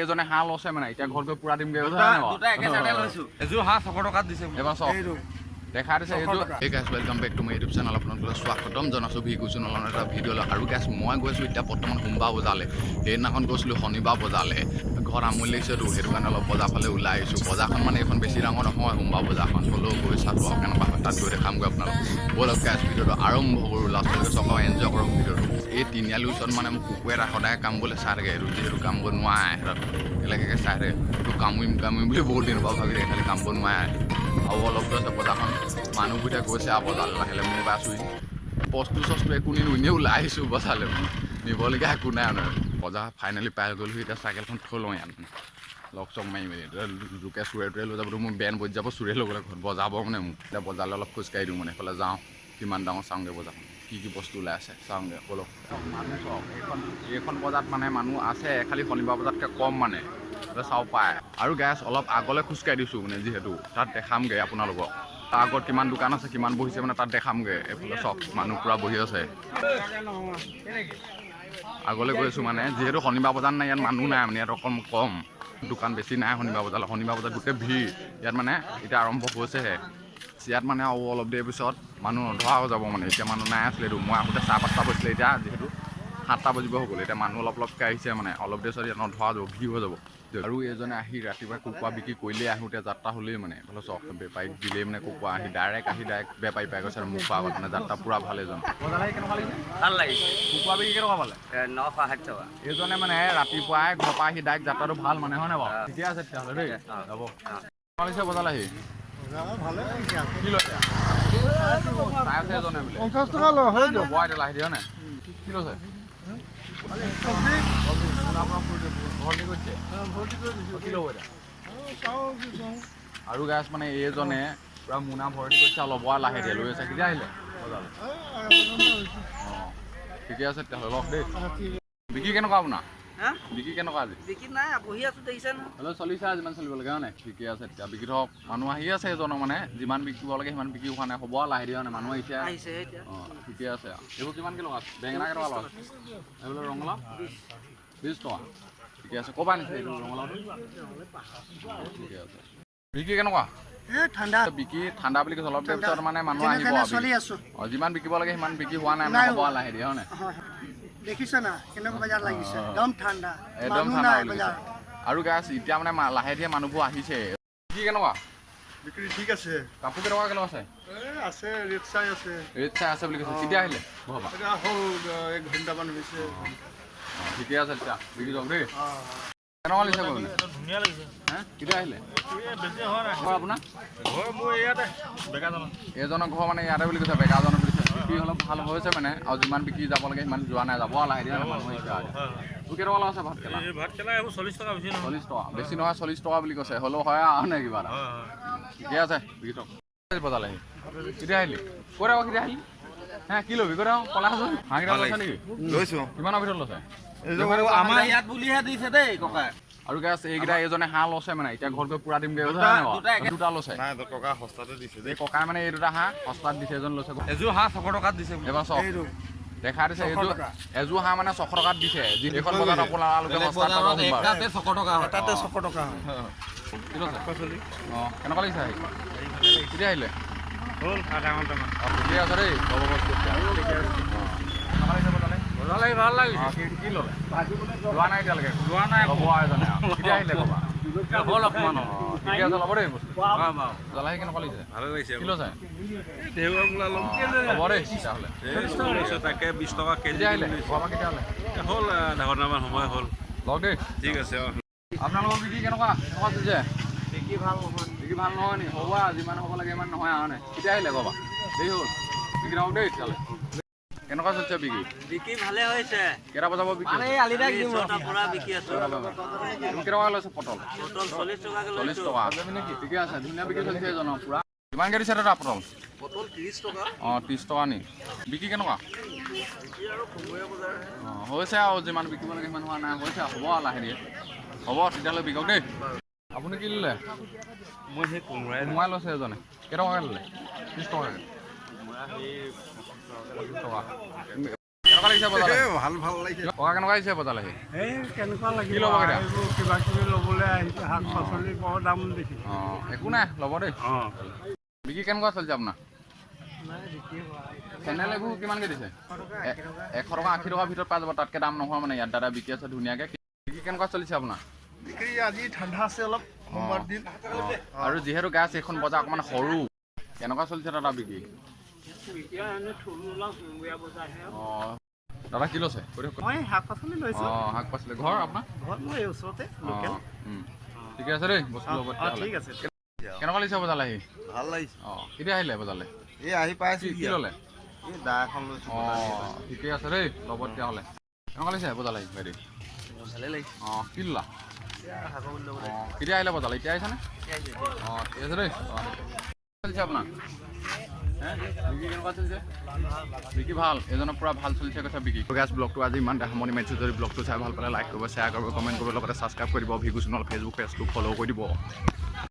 এজনে হাঁহ লৈছে মানে এতিয়া ঘৰত গৈ পুৰা দিমগে এযোৰ হাঁহ 600 টকাত দিছে এবাৰ চক দেখা দিছে এইযোৰ এই guys welcome back to my YouTube channel আপোনালোকক স্বাগতম জনাইছোঁ ভিডিঅ' নলন এটা ভিডিঅ' আৰু গাইছ মই গৈছোঁ এতিয়া বৰ্তমান সোমবাৰ বজাৰলৈ সেইদিনাখন গৈছিলোঁ শনিবাৰ বজাৰলৈ ঘৰত আমনি লাগিছেতো সেইটো কাৰণে অলপ বজাৰ ফালে ওলাই আহিছোঁ বজাৰখন মানে এইখন বেছি ডাঙৰ নহয় সোমবাৰ বজাৰখন হ'লেও গৈ চালোঁ আৰু কেনেকুৱা হয় তাত গৈ দেখামগৈ আপোনালোক ব'লক গাইছ ভিডিঅ'টো আৰম্ভ কৰোঁ লাষ্টলৈকে চক এনজয় কৰক ভিডিঅ'টো এই তিনিআলিৰ ওচৰত মানে মোক কুকুৰ এটা সদায় কাম কৰিবলৈ চাই থাকে এইটো যিহেতু কাম কৰিব নোৱাৰে এলাকাকে চাই থাকে এইটো কামুৰিম বুলি বহুত দিনৰ পৰা ভাবি থাকে খালি কাম কৰিব নোৱাৰে আৰু অলপ আছে বজাৰখন মানুহবোৰে গৈছে আৰু বজাৰলৈ লাহে লাহে মই পাইছোঁহি বস্তু চস্তু একো নিনো এনেই ওলাই আহিছোঁ বজাৰলৈ নিবলগীয়া একো নাই মানে বজাৰ ফাইনেলি পাই গ'লোঁ এতিয়া চাইকেলখন থৈ লওঁ ইয়াত লগ চগ মাৰি মেলি জোকে চোৰে লৈ যাবতো মোৰ বেন বজি যাব চোৰে লৈ গ'লে ঘৰত বজাব মানে মোক এতিয়া বজাৰলৈ অলপ খোজকাঢ়ি দিওঁ মানে এইফালে যাওঁ কিমান ডাঙৰ চাওঁগৈ বজাৰখন কি বস্তু ওলাই আছে চাওঁগৈ অলপ মানুহ চাওক এইখন বজাৰত মানে মানুহ আছে খালি শনিবাৰ বজাতকৈ কম মানে চাব পায় আৰু গেছ অলপ আগলৈ খোজকাঢ়ি দিছোঁ মানে যিহেতু তাত দেখামগৈ আপোনালোকক তাৰ আগত কিমান দোকান আছে কিমান বহিছে মানে তাত দেখামগৈ এইফালে চব মানুহ পূৰা বহি আছে আগলৈ গৈ আছোঁ মানে যিহেতু শনিবাৰ বজাৰ নাই ইয়াত মানুহ নাই মানে ইয়াত অকণ কম দোকান বেছি নাই শনিবাৰ বজাত গোটেই ভিৰ ইয়াত মানে এতিয়া আৰম্ভ হৈছেহে ইয়াত মানে আৰু অলপ দেৰি পিছত মানুহ নধৰা হৈ যাব মানে এতিয়া মানুহ নাই আছিলেতো মই আহোঁতে 5:30 বজিছিলে এতিয়া যিহেতু 7টা বাজিব হৈ গ'ল এতিয়া মানুহ অলপকৈ আহিছে মানে অলপ দেৰি পিছত ইয়াত নধৰা যাব ভিৰ হৈ যাব আৰু এজনে আহি ৰাতিপুৱা কুকুৰা বিক্ৰী কৰিলেই আহোঁতে যাত্ৰা হ'লেই মানে এইফালে চক বেপাৰীক দিলেই মানে কুকুৰা আহি ডাইৰেক্ট বেপাৰী পাই গৈছে আৰু মোক পাব মানে যাত্ৰা পূৰা ভাল এজন কেনেকুৱা লাগিছে ভাল লাগিছে কুকুৰা বিক্ৰী কেনেকুৱা পালে 960 টকা এইজনে মানে ৰাতিপুৱাই ঘৰৰ পৰা আহি ডাইৰেক্ট যাত্ৰাটো ভাল মানে হয় নাই বাৰু ঠিকে আছে তেতিয়াহ'লে দেই যাব লাগিছে বজাৰলৈ আহি কি লৈছে চাই আছে এজনে বোলে 50 টকা লয় হৈ যাব বৰাই লাহি দিয়া নাই কি লৈছে আৰু গাছ মানে এইজনে পুৰা মোনা ভৰ্তি কৰিছে অলপ লাহে দিয়ে লৈ আছে কেতিয়া আহিলে ঠিকে আছে তেতিয়াহ'লে লওক দেই বিক্ৰী কেনেকুৱা আপোনাৰ বিক্ৰী কেনেকুৱা আজি বিক্ৰী নাই বহি আছো দেখিছে ন হ'লেও চলিছে যিমান চলিব লাগে হয় নাই ঠিকে আছে তেতিয়া বিক্ৰী হওক মানুহ আহি আছে এজনৰ মানে যিমান বিকিব লাগে সিমান বিক্ৰী হোৱা নাই হ'ব লাহে দিয়া নাই মানুহ আহিছে অঁ ঠিকে আছে এইবোৰ কিমানকৈ লগা আছে বেঙেনা কেনেকুৱা লগা আছে এইবোৰ ৰঙালাও 20 টকা ঠিকে আছে ক'ৰপৰা আনিছে এইটো ৰঙালাওটো ঠিকে আছে বিক্ৰী কেনেকুৱা ঠাণ্ডা বিক্ৰী ঠাণ্ডা বুলি কৈছে অলপ দেৰি পিছত মানে মানুহ আহিব অঁ যিমান বিকিব লাগে সিমান বিক্ৰী হোৱা নাই মানে হ'ব লাহে দিয়া হয় নাই দেখিছে না কেনেকুৱা বজাৰ লাগিছে একদম ঠাণ্ডা আৰু গাছ এতিয়া মানে লাহে ধীৰে মানুহবোৰ আহিছে কি কেনেকুৱা বিক্ৰী ঠিক আছে কাপোৰ কেনেকুৱা কেনেকুৱা আছে আছে ৰেট চাই আছে বুলি কৈছে কেতিয়া আহিলে হ'ল 1 ঘণ্টামান হৈছে ঠিকে আছে তেতিয়া বিক্ৰী যাওক দেই কেনেকুৱা লাগিছে ধুনীয়া লাগিছে কেতিয়া আহিলে বেছি হোৱা নাই ঘৰ আপোনাৰ ঘৰ মোৰ ইয়াতে বেকাজন এজনৰ ঘৰ মানে ইয়াতে বুলি কৈছে বেকাজনৰ বুলি কৈছে বিক্ৰী অলপ ভাল হৈছে মানে আৰু যিমান বিক্ৰী যাব লাগে সিমান যোৱা নাই যাব লাহে দিয়া মানুহ আহিছে তোৰ কেনেকুৱা লগা আছে ভাতকেলা এইবোৰ 40 টকা বেছি নহয় 40 টকা বেছি নহয় 40 টকা বুলি কৈছে হ'লেও হয় আৰু নে কিবা এটা ঠিকে আছে বিক্ৰী থক বজাৰলৈ আহি কেতিয়া আহিলি ক'ত আকৌ কেতিয়া আহিলি কি ল'বি ক'ত কলা আছে হাঁহকেইটা লৈছে নেকি লৈছোঁ কিমানৰ ভিতৰত লৈছে আমাৰ ইয়াত বুলিহে দিছে দেই ককা আৰু গেছ এইকেইটা এজনে হাঁহ লৈছে মানে এতিয়া ঘৰত গৈ পুৰা দিমগৈ দুটা লৈছে ককা সস্তাতে দিছে এই ককাই মানে এই দুটা হাঁহ সস্তাত দিছে এজন লৈছে এযোৰ হাঁহ 600 টকাত দিছে এবাৰ চক দেখা দিছে এযোৰ হাঁহ মানে 600 টকাত দিছে এইখন বজাৰত আপোনালোকে 600 টকা হয় তাতে 600 টকা হয় কি লৈছে অঁ কেনেকুৱা লাগিছে আহি কেতিয়া আহিলে হ'ল আধা ঘণ্টামান ঠিকে আছে দেই ভাল লাগিছে কি ল'লে লোৱা নাই এতিয়ালৈকে লোৱা নাই ল'ব এজনে কেতিয়া আহিলে ক'বা হ'ল অকণমান ঠিকে আছে ল'ব দেই বস্তু জ্বলাহী কেনেকুৱা লাগিছে ভালে লাগিছে কি লৈছে হ'ব দেই তেতিয়াহ'লে তাকে 20 টকা কেজি কেতিয়া আহিলে ঘৰৰ কেতিয়া হ'লে হ'ল আধা ঘণ্টামান সময় হ'ল লওক দেই ঠিক আছে আপোনালোকৰ বিক্ৰী কেনেকুৱা চলিছে বিক্ৰী ভাল নহয় বিক্ৰী ভাল নহয় নি হ'ব যিমান হ'ব লাগে ইমান নহয় আৰু নে কেতিয়া আহিলে ক'বা দেৰি হ'ল বিক্ৰী হওক দেই তেতিয়াহ'লে কেনেকুৱা চলিছে বিক্ৰী ভালে হৈছে কেইটা বজাব বিক্ৰী বিক্ৰী আছো কেনেকুৱা লৈছে পটল 40 টকা 40 টকা ঠিকে আছে ধুনীয়া বিক্ৰী চলিছে এজনৰ পূৰা কিমানকৈ দিছে দাদা পটল 30 টকা অঁ 30 টকা নি বিক্ৰী কেনেকুৱা অঁ হৈছে আৰু যিমান বিকিব লাগে সিমান হোৱা নাই হৈছে হ'ব আৰু লাহে দিয়ে হ'ব তেতিয়াহ'লে বিকক দেই আপুনি কি ল'লে মই সেই কোমোৰাই লৈছে এজনে কেইটকাকৈ ল'লে 30 টকাকৈ 30 টকা কেনেকুৱা লাগিছে বজাৰলৈ ভাল ভাল লাগিছে ককা কেনেকুৱা লাগিছে বজাৰলৈ এই কেনেকুৱা কি লাগিব ল'ব কেতিয়া এইবোৰ কিবা কিবি ল'বলৈ আহিছে শাক পাচলি বৰ দাম দেখি অঁ একো নাই ল'ব দেই অঁ বিক্ৰী কেনেকুৱা চলিছে আপোনাৰ চেণ্ডেল এইবোৰ কিমানকৈ দিছে 100 টকা 80 টকাৰ ভিতৰত পাই যাব তাতকৈ দাম নহয় মানে ইয়াত দাদা বিকি আছে ধুনীয়াকৈ বিক্ৰী কেনেকুৱা চলিছে আপোনাৰ বিক্ৰী আজি ঠাণ্ডা আছে অলপ সোমবাৰ দিন আৰু যিহেতু গাছ এইখন বজাৰ অকণমান সৰু কেনেকুৱা চলিছে দাদা বিক্ৰী অঁ দাদা কি লৈছে মই শাক পাচলি লৈছোঁ অঁ শাক পাচলি ঘৰ আপোনাৰ ঘৰত মই এই ওচৰতে লোকেল ঠিকে আছে দেই বস্তু ল'ব ঠিক আছে কেনেকুৱা লাগিছে বজাৰলৈ আহি ভাল লাগিছে অঁ কেতিয়া আহিলে বজাৰলৈ এই আহি পাইছোঁ কি ল'লে এই দা এখন লৈছোঁ অঁ ঠিকে আছে দেই ল'ব তেতিয়াহ'লে কেনেকুৱা লাগিছে বজাৰলৈ আহি বাইদেউ ভালেই লাগিছে অঁ কি ল'লা শাকৰ বুলি ল'ব অঁ কেতিয়া আহিলে বজাৰলৈ এতিয়া আহিছেনে অঁ ঠিক আছে দেই অঁ চলিছে আপোনাৰ বিক্ৰী কেনেকুৱা চলিছে বিক্ৰী ভাল এজনৰ পৰা ভাল চলিছে কৈছে বিক্ৰী গেছ ব্লগটো আজি ইমান সামৰণি মাৰিছোঁ যদি ব্লগটো চাই ভাল পালে লাইক কৰিব শ্বেয়াৰ কৰিব কমেণ্ট কৰিব লগতে ছাবস্ক্ৰাইব কৰিব ভিগু চেনেল ফেচবুক পেজটো ফ'ল' কৰি দিব